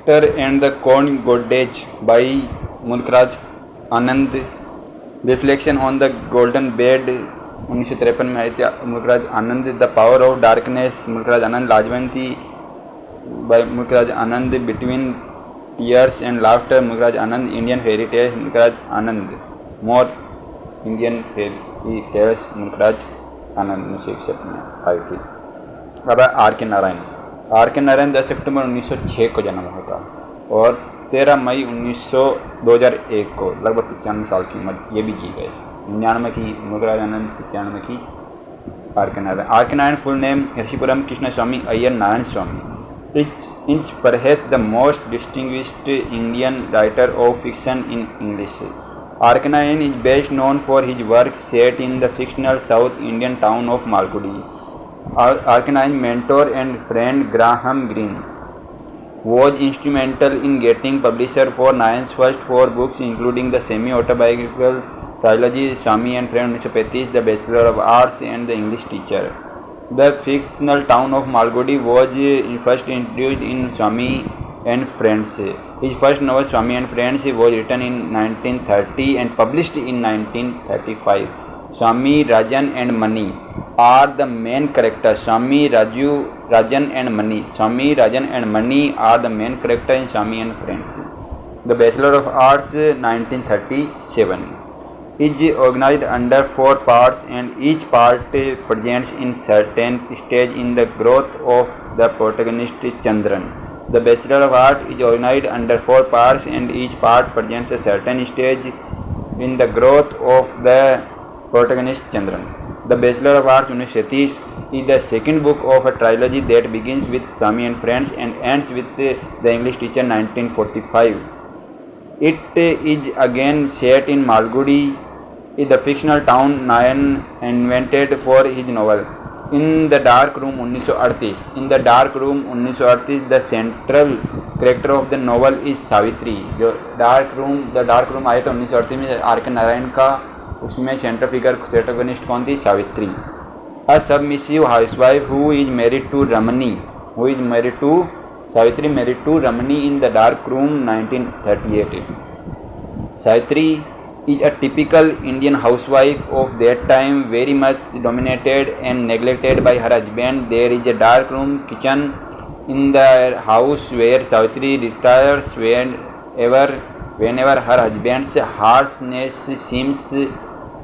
Character and the corn goddess by Mulkraj Anand, reflection on the golden bed 1953 में आई थी Mulkraj Anand, the power of darkness Mulkraj Anand, Lajwanti by Mulkraj Anand, between tears and laughter Mulkraj Anand, Indian fairy tales Mulkraj Anand, more Indian fairy tales Mulkraj Anand 1961 में आई थी। अब are K Narayan. R K Narayan 10 अक्टूबर 1906 को जन्म हुआ था और 13 मई 2001 को, लगभग 95 साल की उम्र ये भी जी गए। 99 की मुल्कराज आनंद, 95 की are K Narayan. R K Narayan full name Rishipuram Krishnaswami Iyer Narayanaswami is perhaps the most distinguished Indian writer of fiction in English. R K Narayan is best known for his work set in the fictional South Indian town of Malgudi. R K Narayan's mentor and friend Graham Greene was instrumental in getting publisher for Narayan's first 4 books, including the semi-autobiographical trilogy Swami and Friend 1935, The Bachelor of Arts, and The English Teacher. The fictional town of Malgudi was first introduced in Swami and Friends. His first novel Swami and Friends was written in 1930 and published in 1935. Swami, Rajan and Mani are the main characters. Swami, Raju, Rajan and Mani. Swami, Rajan and Mani are the main character in Swami and Friends. The Bachelor of Arts 1937 is organized under 4 parts and each part presents in certain stage in the growth of the protagonist Chandran. The Bachelor of Arts is organized under 4 parts and each part presents a certain stage in the growth of the protagonist Chandran. The Bachelor of Arts 1930 is the second book of a trilogy that begins with Swami and Friends and ends with The English Teacher 1945. It is again set in Malgudi, the fictional town Narayan invented for his novel. In the Dark Room 1938. In the Dark Room 1938, the central character of the novel is Savitri. जो dark room आया था 1938 में R K Narayan का, उसमें central figure protagonist कौन थी? Savitri. A submissive housewife who is married to Ramani, Savitri married to Ramani in the Dark Room 1938. Savitri is a typical Indian housewife of that time, very much dominated and neglected by her husband. There is a dark room kitchen in the house where Savitri retires whenever her husband's harshness seems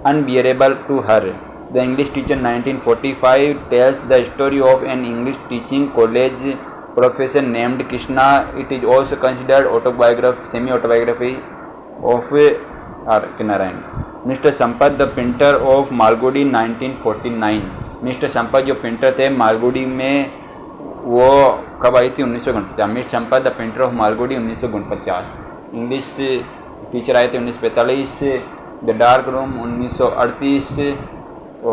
unbearable to her. The English Teacher 1945 tells the story of an English teaching college professor named Krishna. It is also considered semi-autobiography of R K Narayan. Mr. Sampath, the printer of Malgudi 1949. Mister Sampath जो printer थे मालगुडी में, वो कब आई थी? 1949। Mister Sampath the printer of Malgudi 1949। English teacher आए थे 1945। The dark room 1938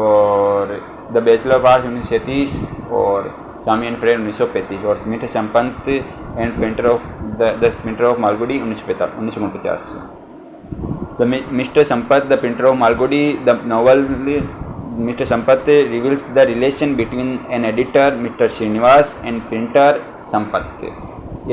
और द बैचलर ऑफ आर्ट्स 1937 और स्वामी एंड फ्रेंड 1935 और mister Sampath and printer of the printer of Malgudi 1949। Mr. Sampath, the printer of Malgudi, the novel Mr. Sampath reveals the relation between an editor, Mr. Srinivas, and printer Sampath.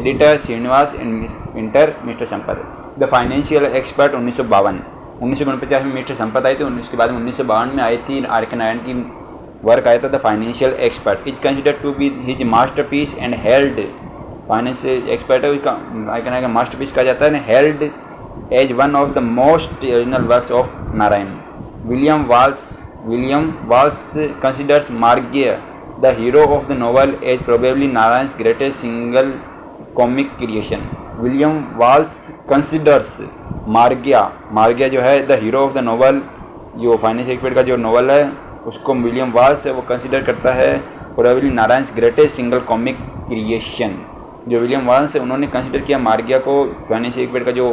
Editor Srinivas and printer Mr. Sampath. The financial expert 1952। 1949 में mister Sampat आई थी, उसके बाद 1952 में आई थी are K Narayan की work आया था the financial expert. Is considered to be his masterpiece and held, financial expert है उसका आर के नारायण का मास्टरपीस कहा जाता है, held as one of the most original works of Narayan. William Walsh considers Margya, the hero of the novel, as probably Narayan's greatest single comic creation. William Walsh considers Margya जो है the hero of the novel, जो financial expert का जो novel है उसको William Walsh वो consider करता है probably Narayan's greatest single comic creation. जो विलियम वाल्श है उन्होंने कंसिडर किया मार्गिया को फाइनेंशियल एक्सपर्ट का जो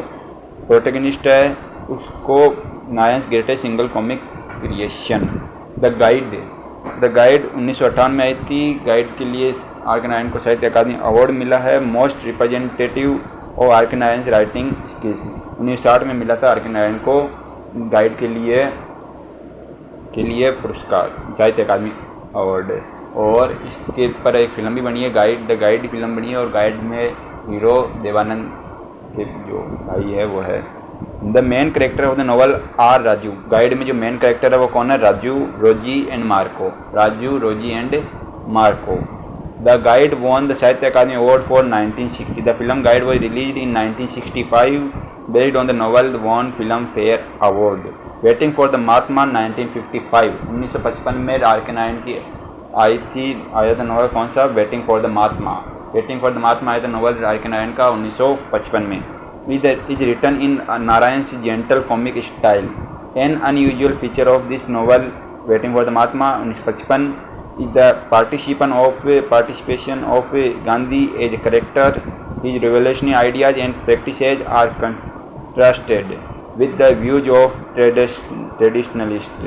प्रोटैगनिस्ट है उसको Narayan's greatest single comic creation. The guide 1958 में आई थी। गाइड के लिए आर के नारायण को साहित्य अकादमी अवार्ड मिला है मोस्ट रिप्रेजेंटेटिव और are K Narayan writing skills 1960 में मिला था आर के नारायण को गाइड के लिए पुरस्कार साहित्य अकादमी अवार्ड। और इसके पर एक फिल्म भी बनी है द गाइड फिल्म बनी है और गाइड में हीरो देवानंद के जो भाई है वो है। The main character of the novel are Raju. Guide में जो मेन कैरेक्टर है वो कौन है? Raju, Rosie and Marco. Raju, Rosie and Marco. The guide won the Sahitya Akademi award for 1960। The film guide was released in 1965 based on the novel won Filmfare award. Waiting for the Mahatma 1955। 1955 में R K Narayan की आया था novel कौन सा? Waiting for the Mahatma. Waiting for the Mahatma आया था novel R K Narayan का 1955 में। Is written in Narayan's gentle comic style. An unusual feature of this novel waiting for the Mahatma 1955 is the participation of Gandhi as a character. His revolutionary ideas and practices are contrasted with the views of traditionalists.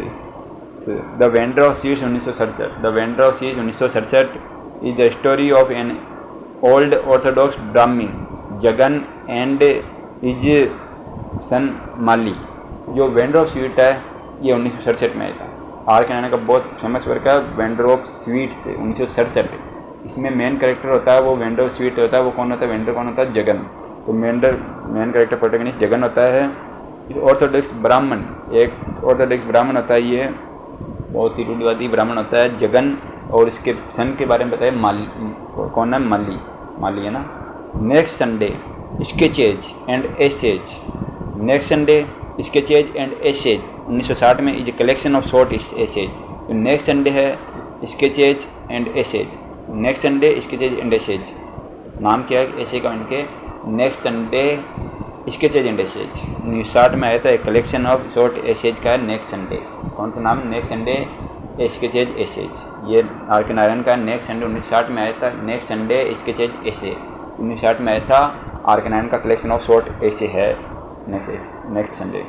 The Vendor of Seeds 1967। The Vendor of Seeds 1967 is the story of an old orthodox Brahmin, Jagan, and his son Mali। जो vendor of sweet है ये 1967 में आया था। Are K Narayan का बहुत famous work है vendor of sweets 1967। इसमें मेन कैरेक्टर होता है वो वेंडर ऑफ स्वीट होता है। वो कौन होता है? वेंडर कौन होता है? जगन। तो मेन कैरेक्टर प्रोटैगनिस्ट जगन होता है। ऑर्थोडॉक्स ब्राह्मण, एक ऑर्थोडॉक्स ब्राह्मण होता है, ये बहुत ही रूढ़िवादी ब्राह्मण होता है जगन। और इसके सन के बारे में बताया माली, कौन है? माली है ना। Next Sunday sketches and essays. Next Sunday sketches and essays 1960 में is a collection of short essays. तो नेक्स्ट संडे है sketches and essays. Next Sunday sketches and essays नाम क्या है ऐसे का? इनके next Sunday sketches and essays 1960 में आया था। एक कलेक्शन ऑफ शॉर्ट एसेज का है नेक्स्ट संडे। कौन सा नाम? Next Sunday sketches essays. ये आर के नारायण का नेक्स्ट संडे 1960 में आया था। नेक्स्ट संडे स्केचेज एसे 1960 में आया था। आर के नारायण का कलेक्शन ऑफ शॉर्ट एसे है next Sunday.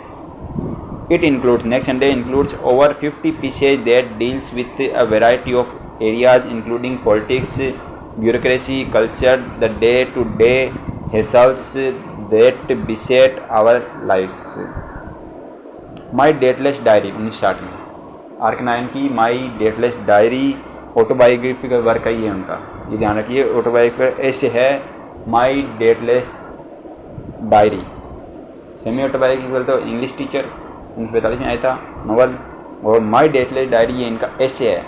It includes next Sunday includes over 50 pieces that deals with a variety of areas including politics, bureaucracy, culture, the day-to-day hassles that beset our lives। My Dateless Diary 1960 में R K Narayan की माई dateless diary autobiographical work है ये उनका। ये ध्यान रखिए autobiographical ऐसे है माई डेटलेस डायरी। सेमी ऑटोबायोग्राफिकल तो इंग्लिश टीचर 1945 में आया था नॉवल। और माई डेटलेस डायरी ये इनका ऐसे है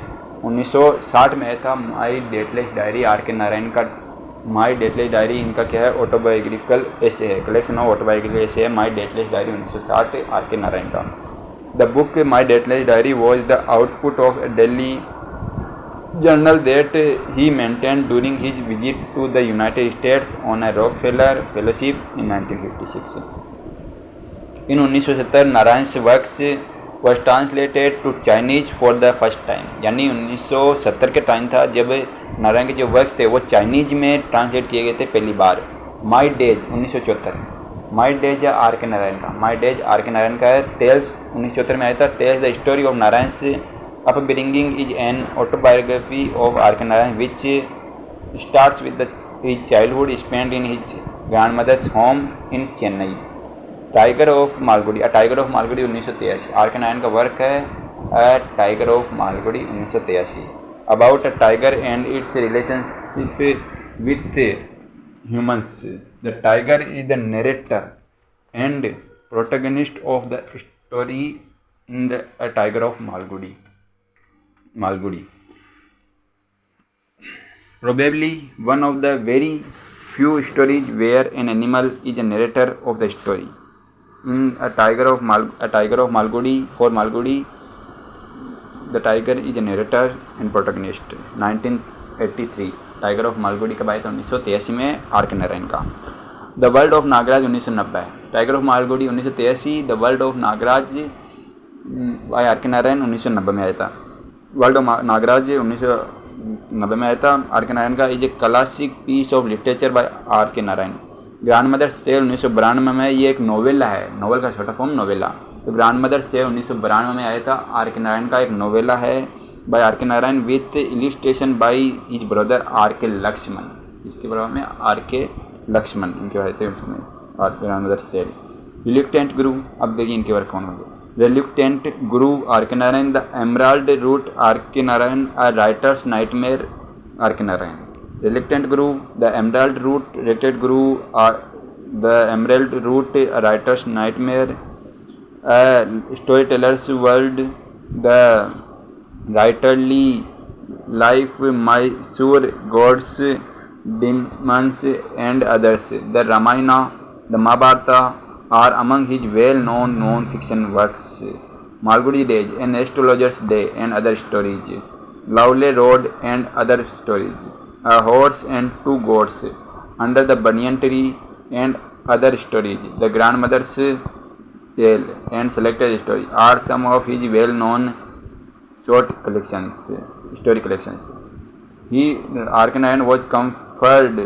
1960 में आया था। माई dateless diary are K Narayan का माई डेटलेस डायरी इनका क्या है? ऑटोबायोग्राफिकल ऐसे है, कलेक्शन ऑफ ऑटोबायोग्राफिकल ऐसे है माई dateless diary 1960 are K Narayan का। The book my dateless diary was the output of a daily journal that he maintain during his visit to the United States on a Rockefeller fellowship in 1956। In 1970 Narayan's works was translated to Chinese for the first time। यानी 1970 के time था जब नारायण के जो works थे वो Chinese में translate किए गए थे पहली बार। My days 1974। माई डेज है आर के नारायण का। My days are K Narayan का है। टेल्स 1974 में आया था। Tells the story of Narayan's upbringing is an autobiography of R K Narayan which starts with his childhood spent in his grandmother's home in Chennai. Tiger of Malgudi tiger of Malgudi 1983 R K Narayan का work है tiger of Malgudi 1983 about a tiger and its relationship with humans. The tiger is the narrator and protagonist of the story in the tiger of Malgudi. Probably one of the very few stories where an animal is a narrator of the story। In a tiger of Malgudi, for Malgudi, the tiger is a narrator and protagonist। 1983 Tiger of Malgudi कब आया था? 1983 में R K Narayan का। The World of Nagaraj 1990 Tiger of Malgudi 1983। The World of Nagaraj by R K Narayan 1990 में आया था। World of Nagaraj 1990 में आया था। आर के नारायण का is a classic piece of literature by R K Narayan. Grand mother's tell 1992 में ये एक नोवेला है, नोवेल का छोटा फॉर्म नोवेला। तो ग्रैंड मदर्स टेल 1992 में आया था। आर के नारायण का एक नोवेला है by R K Narayan with illustration by his brother R K Laxman. इसके बराबर में आर के लक्ष्मण इनके आए थे उसमें आर ग्रैंड मदर्स टेल। रिल्यूक्टेंट गुरु, अब देखिए इनके वर्क कौन होंगे। रिल्यूक्टेंट guru R K Narayan. The Emerald Route R K Narayan. Writers nightmare are K Narayan. Reluctant Guru, The Emerald Route, Reluctant Guru, The Emerald Route, A Writer's Nightmare, A Storyteller's World, The Writerly Life, Mysore Gods, Demons and Others. The Ramayana, the Mahabharata are among his well-known non-fiction works. Malgudi Days, An Astrologer's Day and Other Stories, Lowley Road and Other Stories, A Horse and Two Goats, Under the Banyan Tree and Other Stories, The Grandmother's Tale and Selected Stories are some of his well-known story collections. Arkanarayan was conferred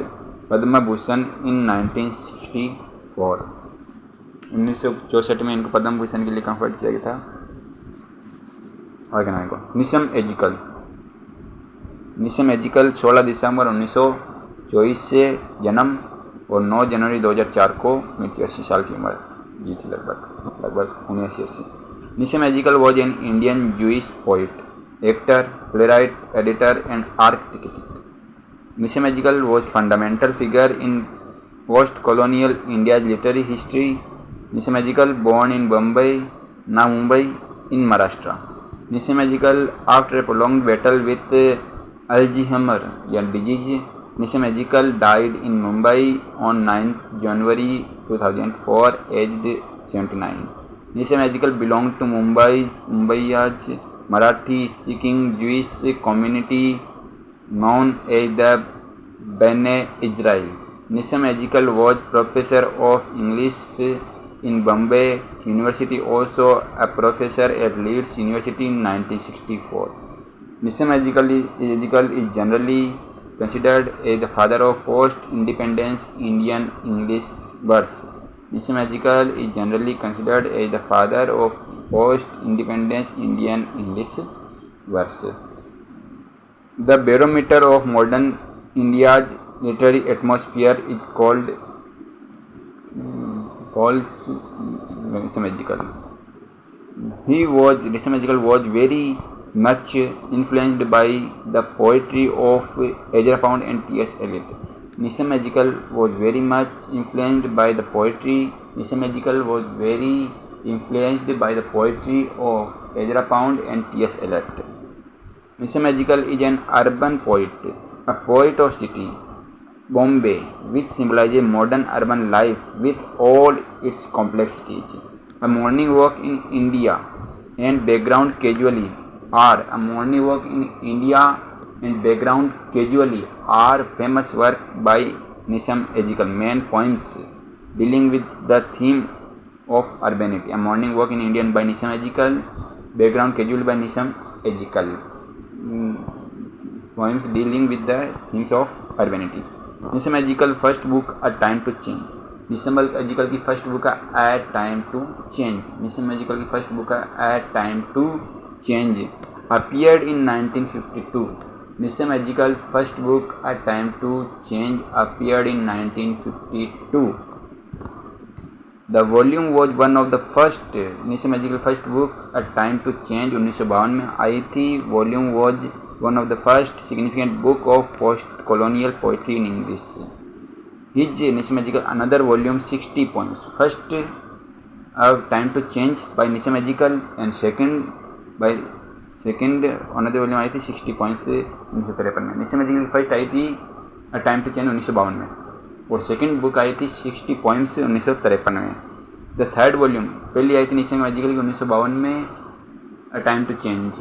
Padma Bhushan in 1964. 1964 में इनको पद्म भूषण के लिए comfort किया गया था आर्कनारायण को। Neesham एजिकल 16 दिसंबर 1924 से जन्म और 9 जनवरी 2004 को मृत्यु। 80 साल की उम्र जी थी लगभग 79-80। Nissim Ezekiel was an Indian Jewish poet, actor, playwright, editor and architect. Nissim Ezekiel was fundamental figure in post colonial India's literary history. Nisam Ejigal, born in Bombay, now Mumbai, in Maharashtra. Nisam Ejigal, after a prolonged battle with Alzheimer's disease, Nisam Ejigal died in Mumbai on 9th January 2004, aged 79. Nisam Ejigal belonged to Mumbai's Marathi-speaking Jewish community known as the Bnei Israel. Nisam Ejigal was professor of English in Bombay University, also a professor at Leeds University in 1964. Nisam Ejigal is generally considered as the father of post-independence Indian English verse. Nisam Ejigal is generally considered as the father of post-independence Indian English verse. The barometer of modern India's literary atmosphere is called Nisam Ejigal. Nisam Ejigal was very much influenced by the poetry of Ezra Pound and T.S. Eliot. Nisam Ejigal was very much influenced by the poetry. Nisam Ejigal was very influenced by the poetry of Ezra Pound and T.S. Eliot. Nisam Ejigal is an urban poet, a poet of city, Bombay, which symbolizes modern urban life with all its complexities. A morning walk in India and background casually are famous work by Nisam Ejigal. Main poems dealing with the theme of urbanity. A morning walk in India by Nisam Ejigal, background casually by Nisam Ejigal. Poems dealing with the themes of urbanity. Nisam Ejigal first book A Time to Change. Nisam Ejigal की first book है A Time to Change. Nisam Ejigal की first book है A Time to Change appeared in 1952. Nisam Ejigal first book A Time to Change appeared in 1952. The volume was one of the first. Nisam Ejigal first book A Time to Change 1952 में आई थी. Volume was one of the first significant book of post-colonial poetry in English. His Nisam Ejigal another volume 60 poems. First A Time to Change by Nisam Ejigal and second another volume आई थी 60 poems 1953 में. Nisam Ejigal की first आई थी A Time to Change 1952 में और second book आई थी 60 poems 1953 में. The third volume पहली आई थी निशम एजिकल की 1952 में अ टाइम टू चेंज.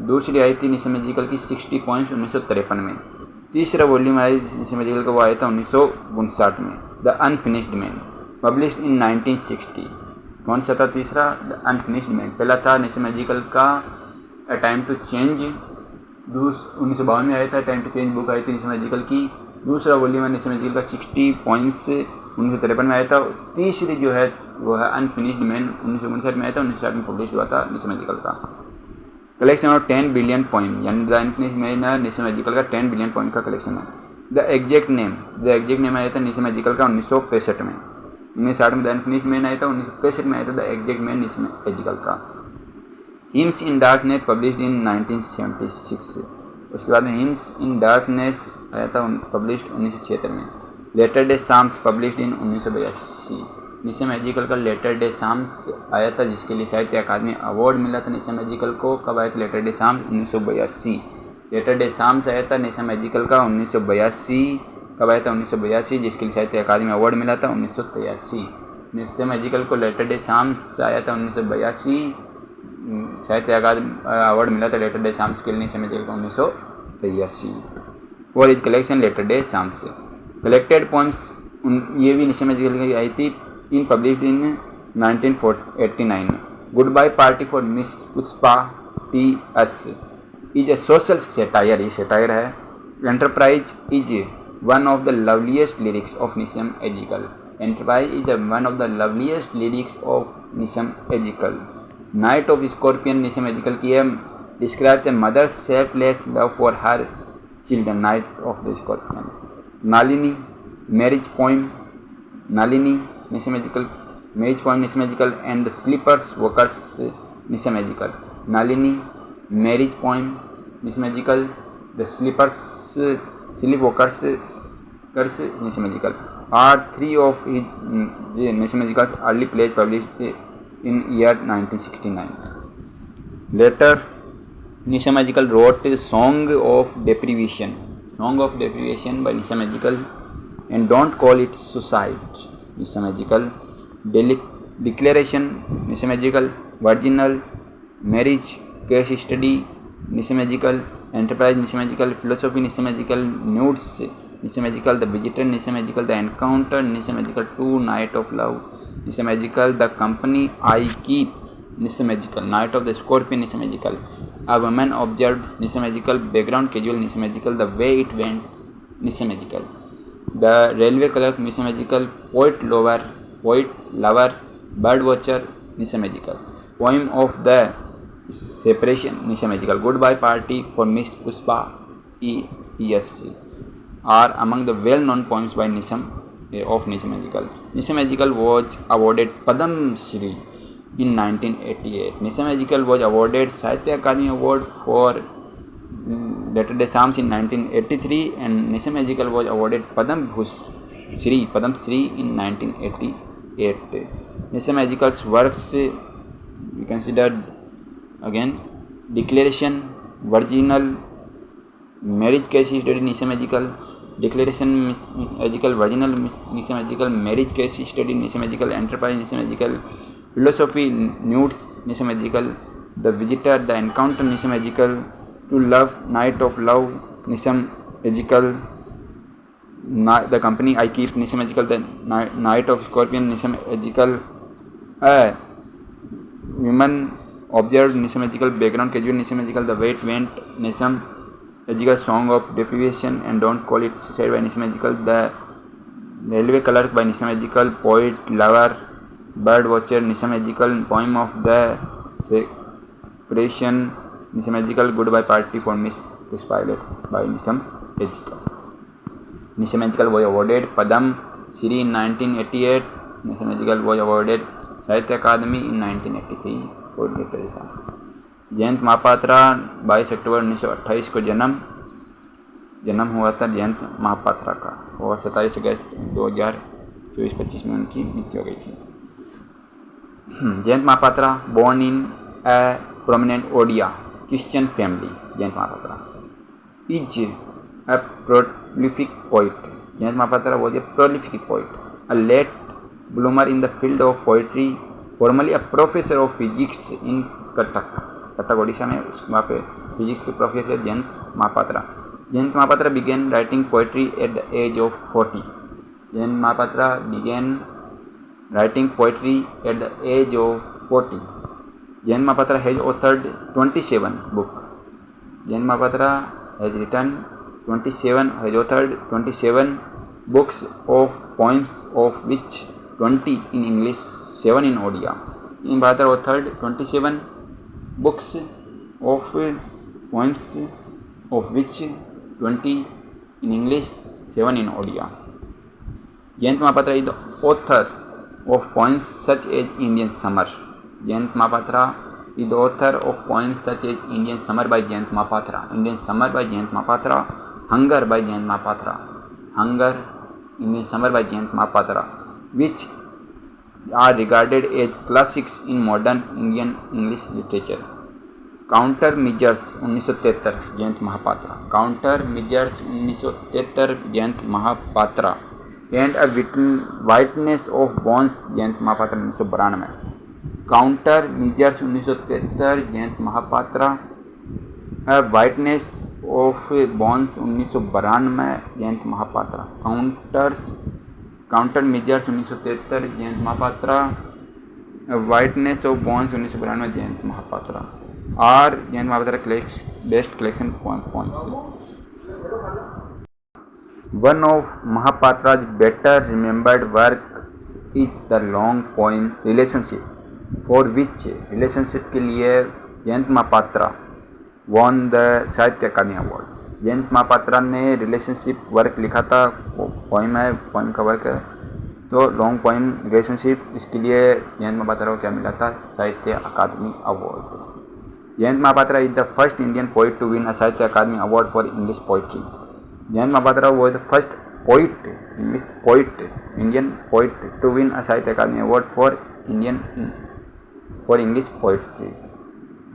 दूसरी आई थी निशम एजिकल की 60 poems 1953 में. तीसरा वॉल्यूम आई निशम एजिकल का वो आया था 1959 में. The unfinished man published in 1960. कौन सा था तीसरा? The unfinished man. पहला था निशम एजिकल का अ टाइम टू चेंज 1952 में आया था. टाइम टू चेंज बुक आई थी निशम एजिकल की. दूसरा वॉल्यूम है निशम एजिकल का 60 poems 1953 में आया था. तीसरी जो है वो है अनफिनिश्ड मैन 1959 में आया था. 1960 में पब्लिश हुआ था निशम एजिकल का. कलेक्शन ऑफ 10 बिलियन पोइम यानी द अनफिनिश्ड मैन है निशम एजिकल का 10 बिलियन पोइम का कलेक्शन है. द एग्जैक्ट नेम आया था निशम एजिकल का 1965 में. 1960 में द अनफिनिश्ड मैन आया था. 1965 में आया था द एग्जैक्ट मैन निशम एजिकल का. Hymns in darkness published in 1976. उसके बाद में हिम्स इन डार्कनेस आया था, पब्लिश्ड 1976 में। Latter day Psalms published in 1982। Nissim Ezekiel का लेटर डे साम्स आया था, जिसके लिए साहित्य अकादमी अवार्ड मिला था निशा मैजिकल को। कब आया था Latter day Psalms? 1982। Latter day Psalms आया था निशा मैजिकल का 1982। कब आया था? 1982, जिसके लिए साहित्य अकादमी अवार्ड मिला था 1983। निशा मैजिकल को लेटर डे साम्स आया था 1982, साहित्य अकादमी अवार्ड मिला था लेटर डे साम्स के लिए निशा मैजिकल को 1983 for his collection latter day psalms. Collected poems ये भी निशा मैजिकल की आई थी, in published in 1989। Goodbye party for miss Pushpa T S. Is a social satire, ये सेटायर है। Enterprise is one of the loveliest lyrics of Nissim Ezekiel. Enterprise is one of the loveliest lyrics of Nissim Ezekiel. Night of scorpion Nissim Ezekiel की है, describes a mother selfless love for her children. Night of the Scorpion. Nalini Marriage Poem, Nalini Nissim Ezekiel, Marriage Poem Nissim Ezekiel and the Sleepers Walkers Nissim Ezekiel. Nalini Marriage Poem Nissim Ezekiel, the Sleep Walkers Nissim Ezekiel are three of his Nissim Ezekiel early plays published in year 1969. Later, Nisha Magical wrote Song of Deprivation by Nisha Magical and Don't Call It Suicide, Nisha Magical. Declaration, Nisha Magical. Virginal, Marriage Case Study, Nisha Magical. Enterprise, Nisha Magical. Philosophy, Nisha Magical. Nudes, Nisha Magical. The Visitor, Nisha Magical. The Encounter, Nisha Magical 2. Night of Love, Nisha Magical. The Company I Keep, Nisha Magical. Night of the Scorpion, Nisha Magical. A Woman Observed, Nisha Magical. Background Casual, Nisha Magical. The Way It Went, Nisha Magical. The Railway Clerk, Nisha Magical. Poet Lover, Bird Watcher, Nisha Magical. Poem of the Separation, Nisha Magical. Goodbye Party for Miss Pushpa E.S.C. are among the well-known poems by Nisha Magical. Nisha Magical was awarded Padma Shri in 1988. Nisha Magical was awarded Sahitya Akademi Award for Letter Day Psalms in 1983, and Nisha Magical was awarded Padma Shri in 1988. Nisha Magical's works we considered again Declaration, Virginal, Marriage Case Study, Nisha Magical. Declaration, Magical. Virginal, Nisha Magical. Marriage Case Study, Nisha Magical. Enterprise, Nisha Magical. Philosophy, Nudes, Nisha Magical. The Visitor, The Encounter, Nisha Magical. To Love, Night of Love, Nisha Magical. The Company I Keep, Nisha Magical. The Night of Scorpion, Nisha Magical. Women Observed, Nisha Magical. Background Casual, Nisha Magical. The Way It Went, Nisha Magical. Song of Deprivation and Don't Call It Suicide by Nisha Magical. The Railway Clerk by Nisha Magical. Poet Lover, Bird Watcher, Nisha Magical. Poem of the Separation, Nisha Magical. Goodbye Party for Miss Pushpa by Nisha Magical. Nisha Magical was awarded Padma Shri in 1988. Nisha Magical was awarded Sahitya Akademi in 1983 for literature. Jayant Mahapatra 22 अक्टूबर 1928 को जन्म हुआ था जयंत महापात्रा का, और 27 अगस्त 2024-25 में उनकी मृत्यु हो गई थी। Jayant Mohapatra born in a prominent Odia Christian family. Jayant Mohapatra is a prolific poet. Jayant Mahapatra was a prolific poet, a late bloomer in the field of poetry, formerly a professor of physics in Cuttack Odisha में, वहाँ पे फिजिक्स के professor Jayant Mahapatra. Jayant Mahapatra began writing poetry at the age of 40. Jayant Mahapatra began writing poetry at the age of 40. Jayant Mahapatra has authored 27 books. Jayant Mahapatra has authored 27 books of poems, of which 20 in English, 7 in Odia. Jayant Mahapatra authored 27 books of poems, of which 20 in English, 7 in Odia. Jayant Mahapatra is the author of poems such as Indian Summer. Jayant Mahapatra is the author of poems such as Indian Summer by Jayant Mahapatra, Indian Summer by Jayant Mahapatra, Hunger by Jayant Mahapatra, Hunger Indian Summer by Jayant Mahapatra, which are regarded as classics in modern Indian English literature. Counter Measures 1973 Jayant Mahapatra, Counter Measures 1973 Jayant Mahapatra, and a Whiteness of Bones Jayant Mahapatra 1992, Counter Measures 1973 Jayant Mahapatra, Whiteness of Bones 1992 Jayant Mahapatra, Counter Measures 1973 Jayant Mahapatra, Whiteness of Bones 1992 Jayant Mahapatra. Are Jayant Mahapatra best collection points. One of Mahapatra's better remembered works is the long poem Relationship, for which relationship के लिए Jayant Mohapatra won the Sahitya Akademi award. Jayanta Mohapatra ने relationship work लिखा था, poem है, poem का work है, तो long poem relationship, इसके लिए जयंत महापात्रा को क्या मिला था, Sahitya Akademi award. Jayanta Mahapatra is the first Indian poet to win a Sahitya Akademi award for English poetry. Jayanta Mahapatra was the first poet, English poet, Indian poet to win a Sahitya Akademi Award for English poetry.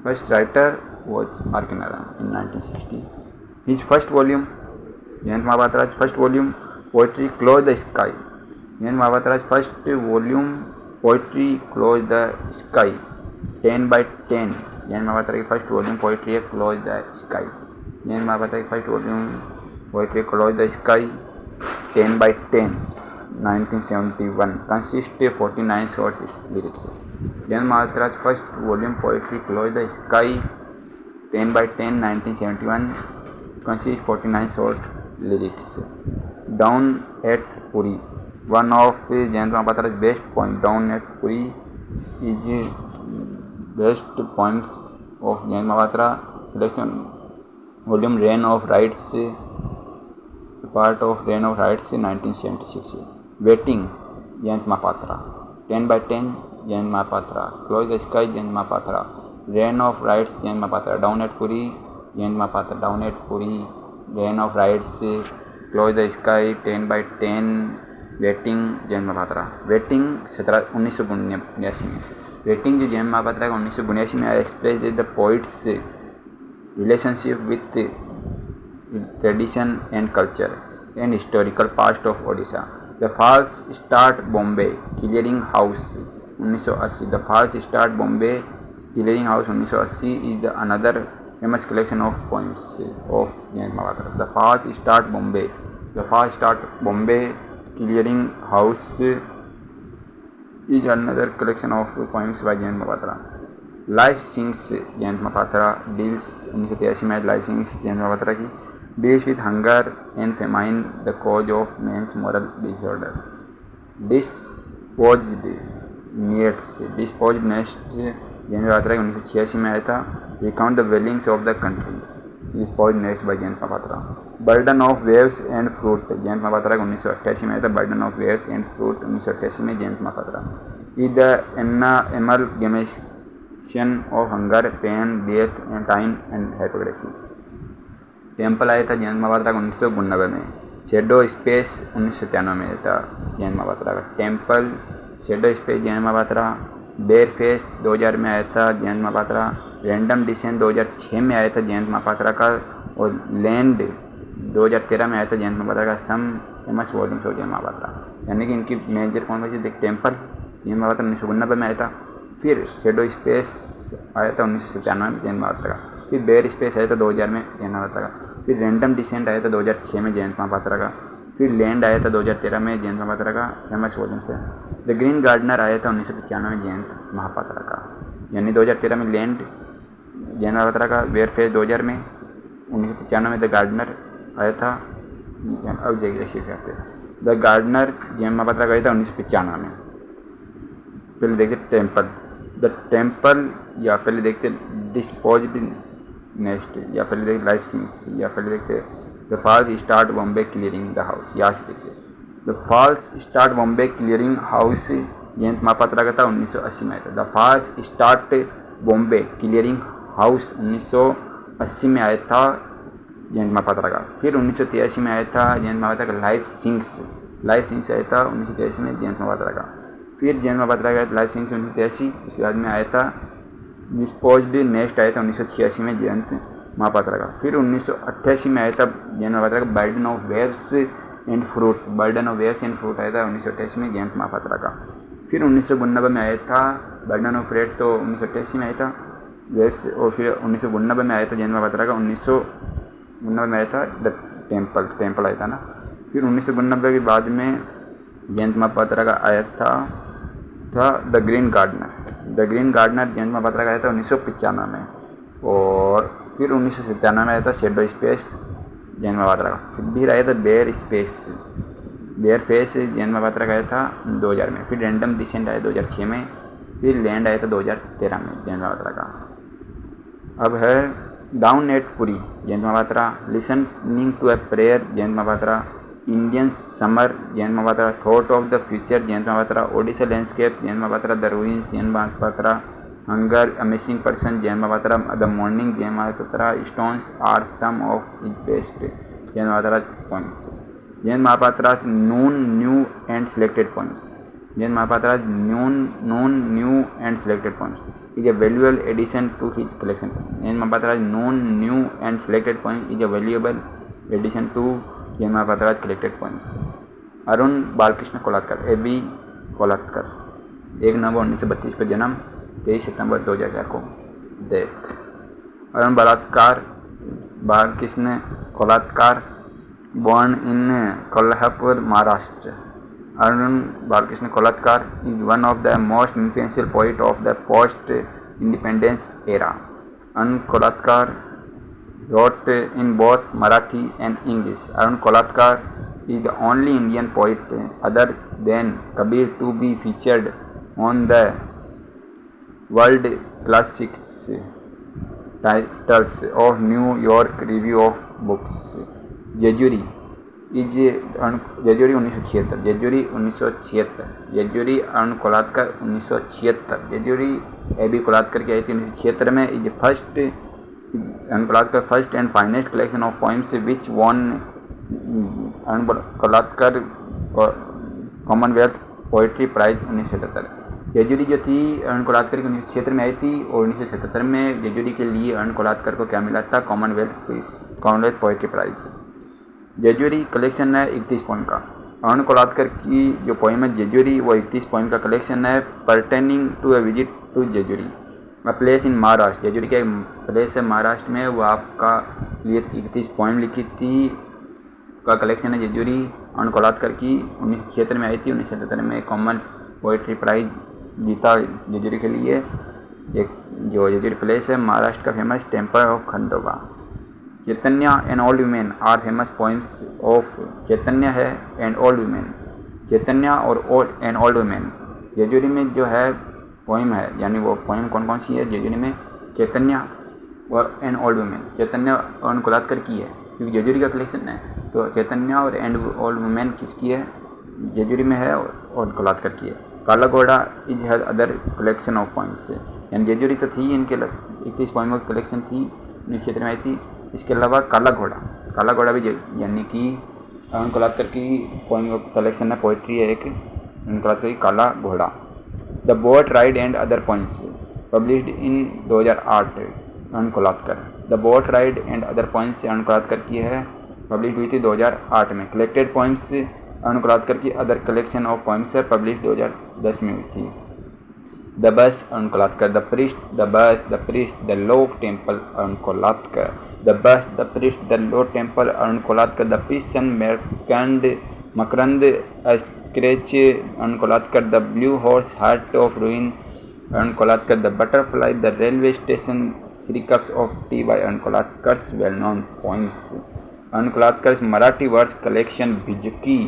First writer was R.K. Narayan in 1960. His first volume, Jayant Mahapatra's first volume, Poetry Close the Sky. Jayant Mahapatra's first volume, Poetry Close the Sky, 10 by 10. Jayant Mahapatra की first volume poetry है close the sky. Jayant Mahapatra की first volume poetry close the sky 10 by 10 1971 consist 49 short lyrics. Jayant Mahapatra's first volume poetry close the sky 10 by 10 1971 consist 49 short lyrics. Down at Puri, one of Jayant Mahapatra's best poem. Down at Puri is best poems of Jayant Mahapatra collection volume rain of rites, part of rain of Rites 1976। Waiting Jayant Mahapatra 10 by 10 Jayant Mahapatra, Close the sky Jayant Mahapatra, Rain of Rites Jayant Mahapatra, Down at Puri Jayant Mahapatra, Down at Puri, Rain of Rites, Close the sky 10 by 10, Waiting Jayant Mahapatra. Waiting 1982 में, Waiting जो जयंत महापात्रा का 1982 में express the poet's relationship with tradition and culture and historical past of Odisha. The Falls Start Bombay Clearing House 1980. The Falls Start Bombay Clearing House 1980 is another famous collection of poems of Jayant Mahapatra. The Falls Start Bombay, the Falls Start Bombay Clearing House is another collection of poems by Jayant Mahapatra. Life sings Jayant Mahapatra deals 1983 में life sings Jayant Mahapatra की deals with hunger and famine the cause of men's moral disorder. Disposed nets Jayant Mahapatra की 1986 में आया था। Recount the wailings of the country disposed nets by Jayant Mahapatra. Burden of waves and fruit Jayant Mahapatra का 1988 में आया था। Burden of waves and fruit 1988 में Jayant Mahapatra. Is the amalgamation of hunger, pain, death and time and hypocrisy. Temple आया था जयंत महापात्रा का 1992 में। Shadow space 1997 में आया था जयंत महापात्रा का। Temple, shadow space Jayanta Mahapatra. Bare face 2000 में आया था जयंत महापात्रा। रैंडम डिसेंट 2006 में आया था जयंत महापात्रा का। और लैंड 2013 में आया था जयंत महापात्रा का। Some famous volumes of Jayant Mahapatra, यानी कि इनकी मेजर कौन सी देख। टेम्पल जयंत महापात्रा 1992 में आया था। फिर शेडो स्पेस आया था 1997 में जयंत महापात्रा का। फिर बेयर स्पेस आया था 2000 में जयंत महापात्रा का। फिर रैंडम डिसेंट आया था 2006 में जयंत महापात्रा का। फिर लैंड आया था 2013 में जयंत महापात्रा का, फेमस वॉल्यूम से। द ग्रीन गार्डनर आया था 1995 में जयंत महापात्रा का, यानी 2013 में लैंड जयंत महापात्रा का। बेयर फेस 2000 में, 1995 में द गार्डनर आया था। अब देखिए कहते हैं द गार्डनर जयंत महापात्रा का आया था 1995 में। पहले देखते टेम्पल, द टेम्पल, या पहले देखते डिस्पोज्ड नेस्ट, या पहले देखते लाइफ सिंग्स, या पहले देखते the false start Bombay clearing the house. यहाँ से देखते the false start Bombay clearing house Jayanta Mahapatra का था 1980 में था। The false start Bombay clearing house 1980 में आया था जयंत महापात्रा का। फिर 1983 में आया था जयंत महापात्रा का लाइफ सिंक्स आया था 1983 में जयंत महापात्रा का। फिर जयंत महापात्रा का लाइफ सिंक्स 1983, उसके बाद में आया था डिस्पोज्ड नेक्स्ट आया था 1986 में जयंत महापात्रा का। फिर 1988 में आया था जयंत महापात्रा का burden of waves and fruit आया था 1988 में जयंत महापात्रा का। फिर 1992 में आया था बर्डन ऑफ वेव्स, तो 1988 में आया था वेव्स, और फिर 1992 में आया था जयंत महापात्रा का 1992 में आया था द टेम्पल आया था ना। फिर 1992 के बाद में जयंत महापात्रा का आया था the green gardener Jayanta Mahapatra का आया था 1995 में। और फिर 1997 में आया था शेडो स्पेस जयंत महापात्रा का। फिर आया था बेयर फेस जयंत महापात्रा का आया था 2000 में। फिर रैंडम डिसेंट आया 2006 में। फिर लैंड आया था 2013 में जयंत महापात्रा का। अब है down at Puri Jayant Mahapatra, listening to a prayer Jayanta Mahapatra, Indian summer Jayanta Mahapatra, thought of the future Jayanta Mahapatra, Odisha landscape Jayanta Mahapatra, the ruins Jayanta Mahapatra, hunger amazing person Jayanta Mahapatra, the morning Jayanta Mahapatra, stones are some of his best Jayanta Mahapatra points. Jayanta Mahapatra noon new and selected points Jayanta Mahapatra noon new and selected points is a valuable addition to his collection. Jayant Mahapatra noon new and selected point is a valuable addition to Jayant Mahapatra collected points. Arun Balkrishna Kolatkar AB Kolatkar 1 नवंबर 1932 को जन्म, 23 सितंबर 2004 को death. Arun Balkrishna Kolatkar born in Kolhapur, Maharashtra. Arun Balkrishna Kolatkar is one of the most influential poets of the post-independence era. Arun Kolatkar wrote in both Marathi and English. Arun Kolatkar is the only Indian poet other than Kabir to be featured on the World Classics titles of New York Review of Books. Jejuri 1976, Jejuri Arun Kolatkar 1976, Jejuri AB Kolatkar की आई थी 1976 में। Is first Arun Kolatkar first and finest collection of poems which won Arun Kolatkar Commonwealth poetry prize 1977। Jejuri जो थी अरुण कोलात्कर की 1976 में आई थी, और 1977 में जेजुरी के लिए अरुण कोलात्कर को क्या मिला था, commonwealth poetry prize. Jejuri collection है 31 पोइम का। अरुण कोलात्कर की जो पोइम है जेजुरी वो 31 पोइम का कलेक्शन है, pertaining to a visit to Jejuri, a place in Maharashtra. Jejuri का एक प्लेस है महाराष्ट्र में, वो आपका लिए 31 पोइम लिखी थी का कलेक्शन है जेजुरी अरुण कोलात्कर की। 1976 में आई थी, 1977 में कॉमन पोइट्री प्राइज जीता जेजुरी के लिए। एक जो जेजुरी प्लेस है महाराष्ट्र का famous temple of Khandoba. Chaitanya and old women are famous poems of Chaitanya है एंड ओल्ड वुमेन, चैतन्य और एंड ओल्ड वुमेन जेजुरी में जो है पोइम है, यानी वो पोइम कौन कौन सी है जेजुरी में, चैतन्य और एंड ओल्ड वुमेन। चैतन्य अरुण कोलात्कर की है क्योंकि जेजुरी का कलेक्शन है, तो चैतन्य और एंड ओल्ड वुमेन किसकी है, जेजुरी में है और कोलात्कर की है। काला घोड़ा is has other collection of poems, यानी जेजुरी तो थी इनके 31 पोइमों की कलेक्शन थी, क्षेत्र में आई थी। इसके अलावा काला घोड़ा भी यानी कि अरुण कोलात्कर की पोइम कलेक्शन है, पोइट्री है एक अरुण कोलात्कर की Kala Ghoda. The boat ride and other poems published in 2008 Arun Kolatkar. The boat ride and other poems Arun Kolatkar की है, पब्लिश हुई थी 2008 में। कलेक्टेड पोइम्स अरुण कोलात्कर की अदर कलेक्शन ऑफ पोइम्स है, पब्लिश 2010 में हुई थी। The bus Arun Kolatkar, the priest, the bus, the priest, the low temple Arun Kolatkar, the bus, the priest, the low temple Arun Kolatkar, the priest's son Makarand scratch Arun Kolatkar, the blue horse heart of ruin Arun Kolatkar, the butterfly, the railway station, 3 cups of tea by Arun Kolatkar's well known poems. Arun Kolatkar's Marathi words collection Bhijki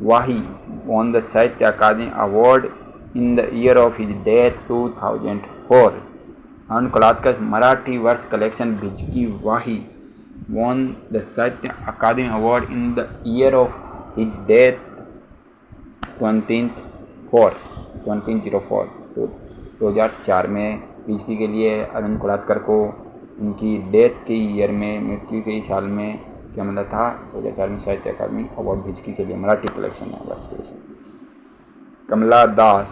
Vahi won the Sahitya Akademi award in the year of his death 2004. Arun Kolatkar Marathi verse collection Bhijki Vahi won the Sahitya Akademi award in the year of his death 2004 2004 2004 में हिचकी के लिए अरुण कोलातकर को उनकी death के year में, मृत्यु के साल में क्या मिला था? 2004 में साहित्य अकादमी अवार्ड हिचकी के लिए। मराठी कलेक्शन है बस। कमला दास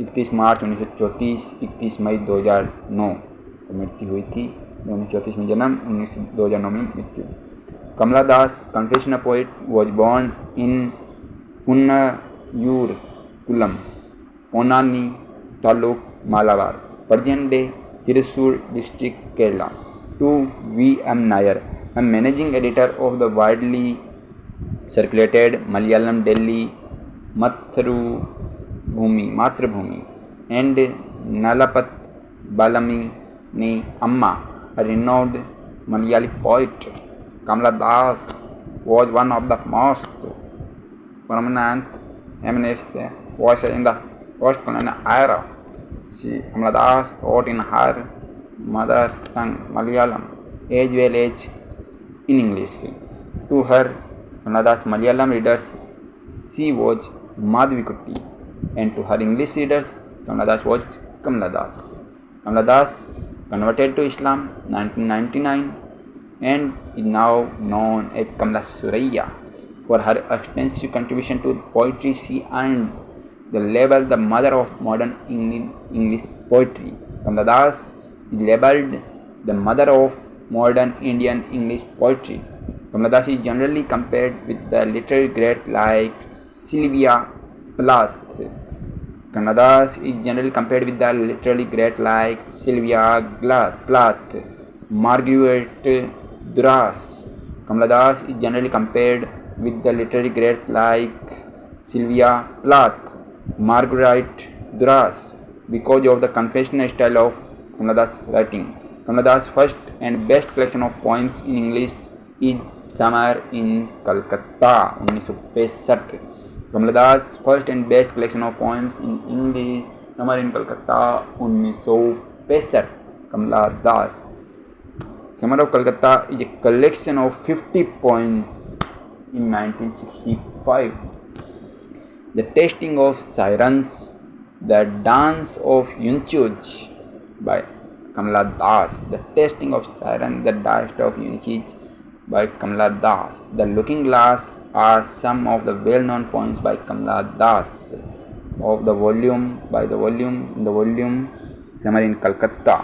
31 मार्च 1934, 31 मई 2009 को मृत्यु हुई थी। 1934 में जन्म, 2009 में मृत्यु। Kamala Das, confessional poet, was born in Punnayur-Kulam, Ponani Taluk, Malabar, present day Thrissur district, Kerala, to V. M. Nair, a managing editor of the widely circulated Malayalam daily Mathrubhumi, and Nalapat Balamini Amma, a renowned Malayali poet. Kamala Das was one of the most prominent feminist voices in the post-colonial era. Kamala Das wrote in her mother tongue Malayalam as well as in English. To her Kamala Das Malayalam readers, she was Madhvikutty, and to her English readers, Kamala Das was Kamala Das. Kamala Das converted to Islam 1999 and is now known as Kamala Suraya. For her extensive contribution to poetry, she earned the label the mother of modern English poetry. Kamala Das is labeled the mother of modern Indian English poetry. Kamala Das is generally compared with the literary greats like Sylvia Plath. Kamala Das is generally compared with the literary greats like Sylvia Plath, Marguerite Duras. Kamala Das is generally compared with the literary greats like Sylvia Plath, Marguerite Duras because of the confessional style of Kamala Das writing. Kamala Das' first and best collection of poems in English is Summer in Calcutta 1965. Kamala Das' first and best collection of poems in English, Summer in Calcutta 1965. Kamala Das. Summer of Calcutta is a collection of 50 poems in 1965. The Tasting of Sirens, The Dance of Yunchuj by Kamala Das. The Tasting of Sirens, The Dance of Yunchuj by Kamala Das. The Looking Glass are some of the well-known poems by Kamala Das of the volume Summer in Calcutta.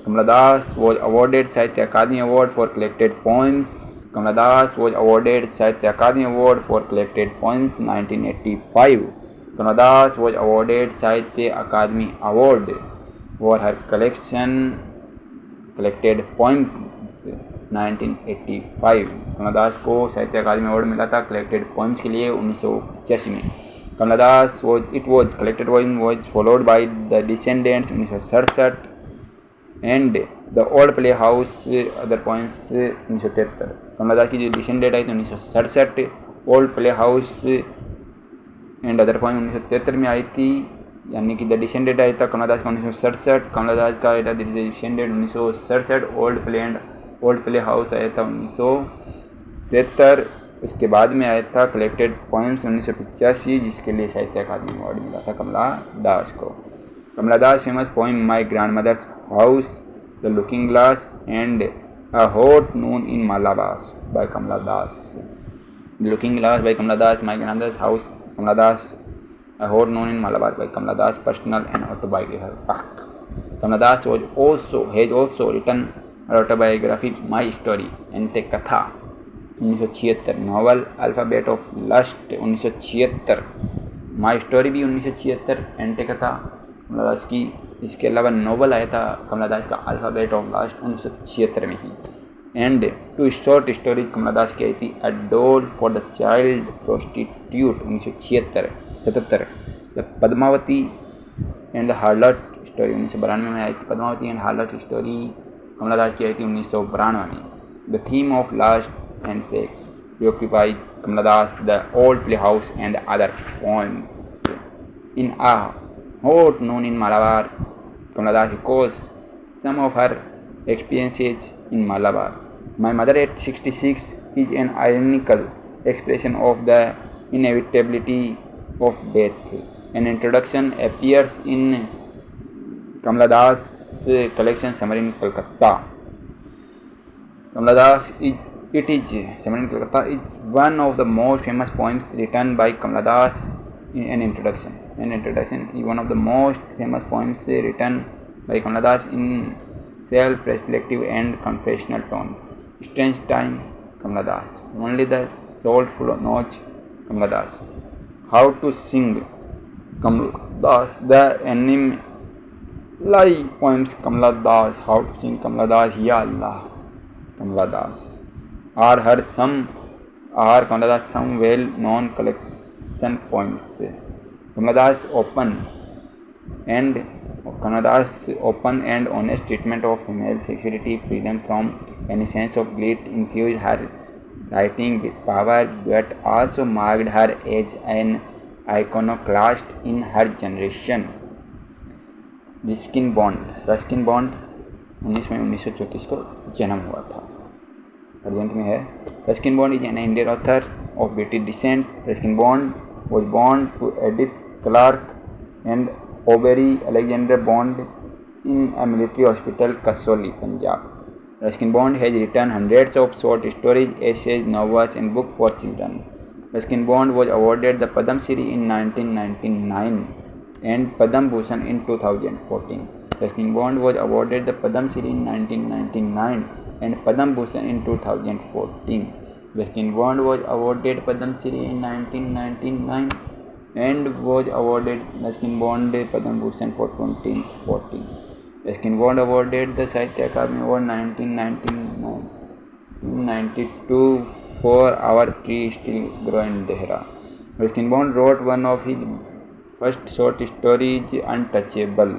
Kamala Das was awarded Sahitya Akademi Award for collected poems. Kamala Das was awarded Sahitya Akademi Award for collected poems 1985. Kamala Das was awarded Sahitya Akademi Award for her collected poems 1985. कमला दास को साहित्य Akademi award मिला था collected poems के लिए 1985 में. कमला दास was collected poem was followed by the Descendants 1967 and the Old Playhouse other poems 1973. कमला दास की जो descendant आई थी 1967, old play house and other poem 1973 में आई थी, यानी कि द डिसेंडेंट आया था कमला दास का 1967, कमला दास का आया था डिसेंडेंट 1967, ओल्ड प्ले हाउस आया था 1973. उसके बाद में आया था कलेक्टेड पोइम्स 1985 जिसके लिए साहित्य अकादमी अवार्ड मिला था कमला दास को. Kamala Das famous poem my grandmother's house, the looking glass and a hot noon in Malabar by Kamala Das. Looking glass by Kamala Das, my grandmother's house Kamala Das, a hot noon in Malabar by Kamala Das. Personal and autobiography. Kamala Das has also written autobiography my story Ente Katha 1976, novel alphabet of lust 1976, my story भी 1976, एंटे कथा कमला दास की. इसके अलावा novel आया था कमला दास का alphabet of last 1976 में ही. And to short stories कमला दास की आई थी a doll for the child prostitute 1977, the Padmavati and हार्लट story 1992 में आई थी. पद्मावती एंड हार्लट स्टोरी कमला दास की आई थी 1992 में. The theme of last and sex preoccupied Kamala Das, the Old Playhouse and other poems. In A Hot Noon in Malabar, Kamala Das echoes some of her experiences in Malabar. My mother at 66 is an ironical expression of the inevitability of death. An introduction appears in Kamala Das collection summer in Kolkata. Kamala Das Summer in Kolkata is one of the most famous poems written by Kamala Das in an introduction. An introduction is one of the most famous poems written by Kamala Das in self-reflective and confessional tone. Strange time, Kamala Das. Only the soulful knows Kamala Das. How to sing Kamala Das. The anime lie poems Kamala Das. How to sing Kamala Das. Ya Allah. Kamala Das. Are Kamala Das some well-known collection poems. Kamala Das open and honest treatment of female sexuality, freedom from any sense of guilt, infused her writing with power, but also marked her as an iconoclast in her generation. Ruskin Bond 19 मई 1934 को जन्म हुआ था, present में है। Ruskin Bond is an Indian author of British descent. Ruskin Bond was born to Edith Clarke and Aubrey Alexander Bond in a military hospital, Kasoli, Punjab. Ruskin Bond has written hundreds of short stories, essays, novels, and books for children. Ruskin Bond was awarded the Padma Shri in 1999 and Padma Bhushan in 2014. Ruskin Bond was awarded the Padma Shri in 1999 and Padma Bhushan in 2014. Ruskin Bond was awarded Padma Shri in 1999 and was awarded Ruskin Bond Padma Bhushan for 2014. Ruskin Bond awarded the Sahitya Akademi Award 1992 for Our Tree Still Grow in Dehra. Ruskin Bond wrote one of his first short stories, Untouchable.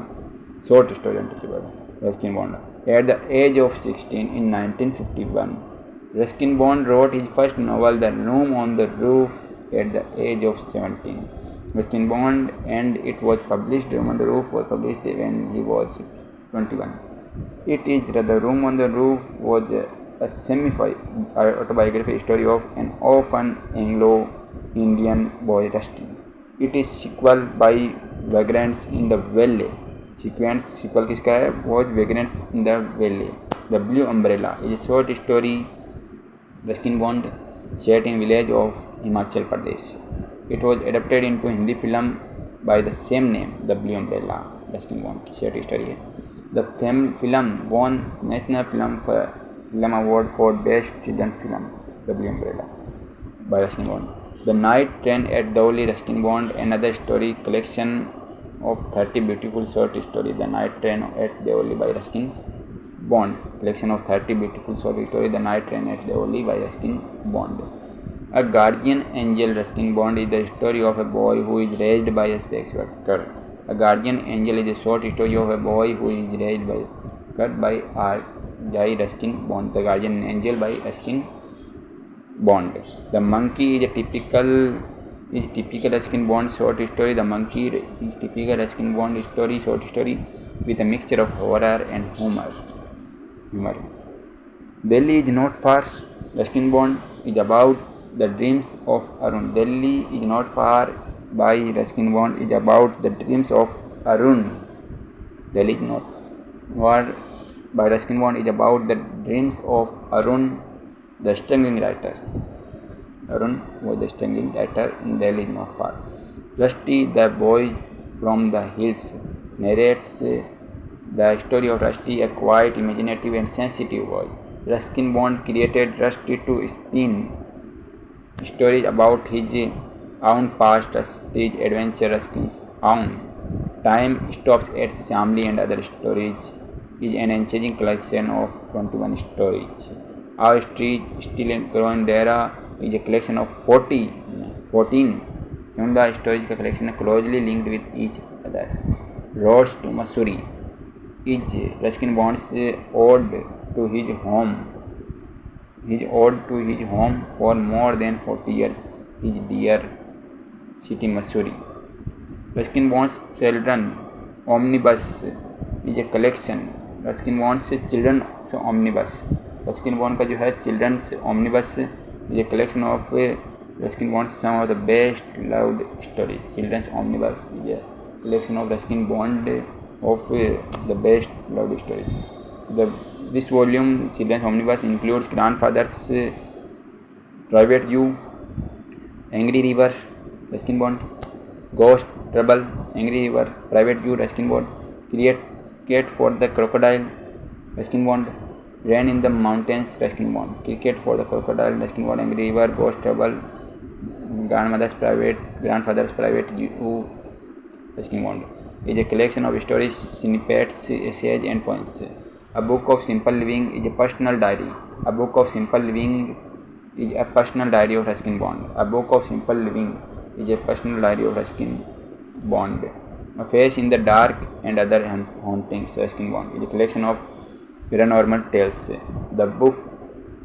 Ruskin Bond. At the age of 16 in 1951, Ruskin Bond wrote his first novel, The Room on the Roof, at the age of 17. Ruskin Bond and it was published. Room on the Roof was published when he was 21. The Room on the Roof was a semi-autobiographical story of an orphan Anglo-Indian boy, Rusty. It is sequel by Vagrants in the Valley. Sequel किसका है? Was Vagrants in the Valley. The Blue Umbrella is a short story Ruskin Bond set in village of Himachal Pradesh. It was adapted into Hindi film by the same name, The Blue Umbrella. Ruskin Bond की short story है. The film won National Film Award for Best Children Film, The Blue Umbrella, by Ruskin Bond. The Night Train at Dholi, Ruskin Bond, another story collection of 30 beautiful short stories. The Night Train at Dholi by Ruskin Bond, collection of 30 beautiful short stories. The Night Train at Dholi by Ruskin Bond. A Guardian Angel, Ruskin Bond, is the story of a boy who is raised by a sex worker. A Guardian Angel is a short story of a boy who is raised by R.J. Ruskin Bond. The Guardian Angel by Ruskin Bond. The Monkey is a typical Ruskin Bond short story. The Monkey is typical Ruskin Bond short story with a mixture of horror and humor. Delhi is not far. Ruskin Bond is about the dreams of Arun. Delhi is not far by Ruskin Bond is about the dreams of Arun. Delhi is not far by Ruskin Bond is about the dreams of Arun, the struggling writer. Arun was the struggling writer in Delhi is not far. Rusty, the boy from the hills, narrates the story of Rusty, a quiet, imaginative and sensitive boy. Ruskin Bond created Rusty to spin stories about his own past, Rusty's adventure, Ruskin's own. Time Stops at Shamli and Other Stories is an enchanting collection of 21 stories. Our Tree Still Grow in Dehra is a collection of 14 Chunda stories collection closely linked with each other. Roads to Missouri is Ruskin Bond's ode to his home. For more than 40 years, his dear city Missouri. Ruskin Bond's Children's Omnibus is a collection. Ruskin Bond's Children's Omnibus. Ruskin Bond का जो है Children's Omnibus is a collection of Ruskin Bond's some of the best loved stories. Children's Omnibus is a collection of Ruskin Bond of the best love stories. This volume, Children's Omnibus, includes Grandfather's Private View, Angry River, Ruskin Bond, Ghost, Trouble, Angry River, Private View, Ruskin Bond, Cricket for the Crocodile, Ruskin Bond, Rain in the Mountains, Ruskin Bond, Cricket for the Crocodile, Ruskin Bond, Angry River, Ghost, Trouble, Grandfather's Private View, Ruskin Bond is a collection of stories, snippets, essays, and poems. A Book of Simple Living is a personal diary. A Book of Simple Living is a personal diary of Ruskin Bond. A Book of Simple Living is a personal diary of Ruskin Bond. A Face in the Dark and Other Hauntings, Ruskin Bond is a collection of paranormal tales. The book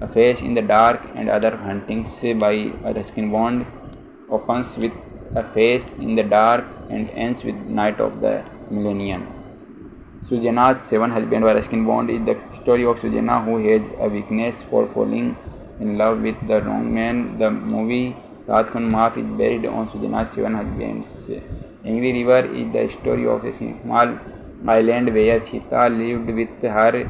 A Face in the Dark and Other Hauntings by Ruskin Bond opens with a face in the dark and ends with Night of the Millennium. Susanna's Seven Husbands by Ruskin Bond is the story of Susanna, who has a weakness for falling in love with the wrong man. The movie Saath Khaun Maaf is based on Susanna's Seven Husbands. Angry River is the story of a small island where Sita lived with her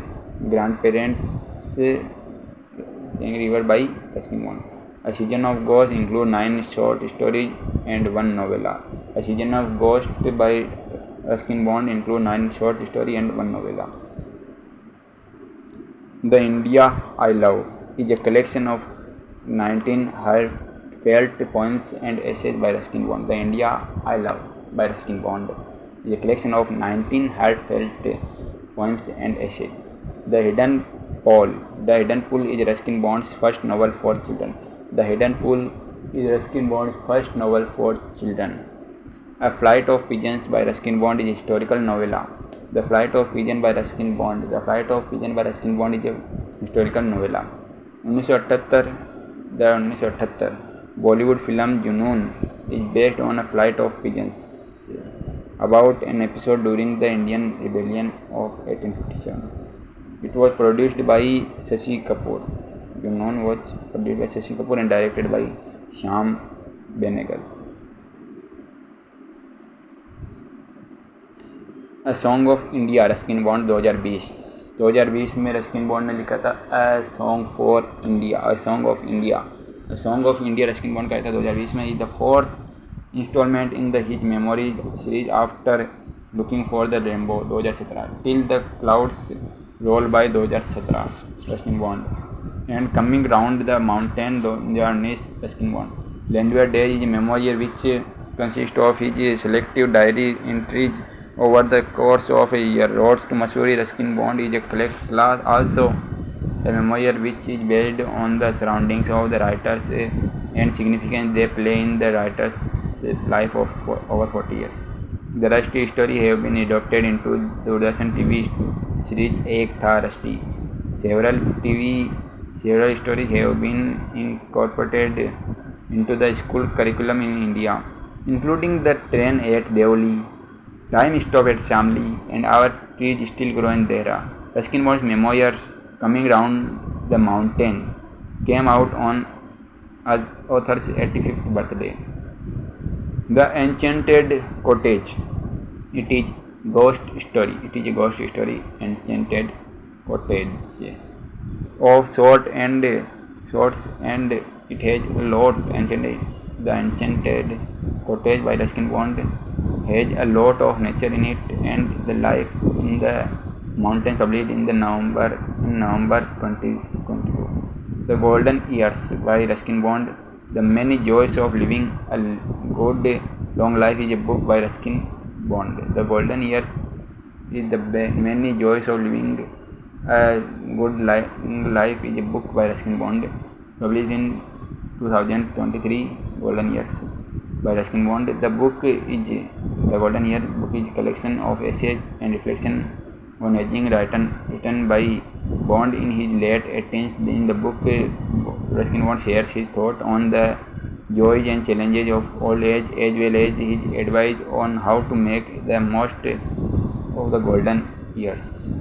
grandparents. Angry River by Ruskin Bond. A Season of Ghosts includes 9 short stories and 1 novella. A Season of Ghosts by Ruskin Bond includes 9 short stories and 1 novella. The India I Love is a collection of 19 heartfelt poems and essays by Ruskin Bond. The India I Love by Ruskin Bond is a collection of 19 heartfelt poems and essays. The Hidden Pool. The Hidden Pool is Ruskin Bond's first novel for children. The Hidden Pool is Ruskin Bond's first novel for children. A Flight of Pigeons by Ruskin Bond is a historical novella. The Flight of Pigeon by Ruskin Bond. The Flight of Pigeon by Ruskin Bond is a historical novella. 1978 Bollywood film Junoon is based on A Flight of Pigeons about an episode during the Indian Rebellion of 1857. It was produced by Shashi Kapoor. Junoon was produced by Shashi Kapoor and directed by Shyam Benegal. A Song of India, Ruskin bond 2020 में Ruskin bond ने लिखा था A Song for India, A Song of India. A Song of India Ruskin bond का था 2020 में. is the fourth installment in the His Memories series after Looking for the Rainbow 2017, Till the Clouds Roll by 2017 Ruskin bond, and Coming Round the Mountain 2019 Ruskin bond. Landwehr Day is a memoir which consists of his selective diary entries over the course of a year. Roads to Missouri Ruskin Bond is a class, also a memoir which is based on the surroundings of the writers and significance they play in the writer's life of over 40 years. The Rusty story have been adapted into the Doordarshan TV series Ek Tha Rusty. Several stories have been incorporated into the school curriculum in India, including The Train at Deoli, Time Stop at Shamli, and Our Trees Still Grow in Dehra. Ruskin Bond's memoir, Coming Round the Mountain, came out on author's 85th birthday. The Enchanted Cottage. It is a ghost story. Enchanted Cottage. Of sorts, and it has a lot enchanted. The Enchanted Cottage by Ruskin Bond has a lot of nature in it, and the life in the mountains published in November 2022. The Golden Years by Ruskin Bond. The Many Joys of Living a Good Long Life is a book by Ruskin Bond. The Golden Years is the Many Joys of Living a Good Life is a book by Ruskin Bond, published in 2023. Golden Years by Ruskin Bond. The Golden Years book is a collection of essays and reflection on aging written by Bond in his late 18s. In the book, Ruskin Bond shares his thoughts on the joys and challenges of old age, as well as his advice on how to make the most of the golden years.